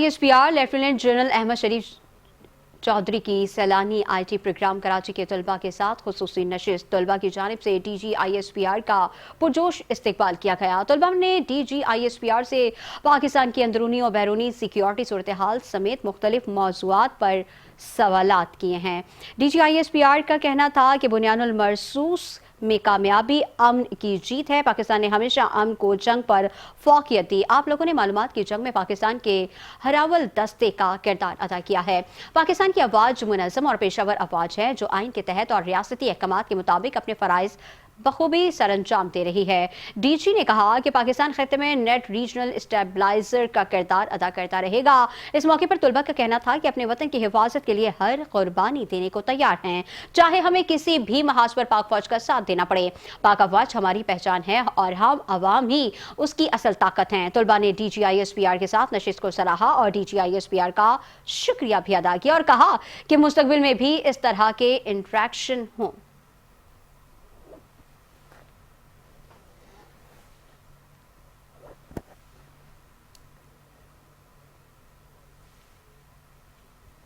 DGISPR lieutenant general Ahmad शरीफ चौधरी की सैलानी IT programme Karachi के तलबा के साथ खुसूसी नशिस्त। तलबा की जानिब से DGISPR का पुरजोश इस्तकबाल किया गया। तलबा ने DGISPR से पाकिस्तान की अंदरूनी और बैरूनी सिक्योरिटी सूरत हाल समेत मुख्तलिफ मौज़ूआत पर सवालात किए हैं। DGISPR का कहना था कि बुनियानुल मरसूस में कामयाबी अमन की जीत है। पाकिस्तान ने हमेशा अमन को जंग पर फौकियत दी। आप लोगों ने मालूमात की जंग में पाकिस्तान के हरावल दस्ते का किरदार अदा किया है। पाकिस्तान की अफवाज मुनज़्ज़म और पेशावर अफवाज है जो आइन के तहत और रियासती अहकामात के मुताबिक अपने फ़राइज़ बखूबी सरअंजाम दे रही है। DG ने कहा कि पाकिस्तान खत्ते में नेट रीजनल स्टेबलाइजर का किरदार अदा करता रहेगा। इस मौके पर तलबा का कहना था कि अपने वतन की हिफाजत के लिए हर कुर्बानी देने को तैयार हैं, चाहे हमें किसी भी महाज पर पाक फौज का साथ देना पड़े। पाक अफवाज हमारी पहचान है और हम अवाम ही उसकी असल ताकत हैं। तलबा ने DGISPR के साथ नशिस्त को सराहा और DGISPR का शुक्रिया भी अदा किया और कहा कि मुस्तकबिल में भी इस तरह के इंटरेक्शन हों।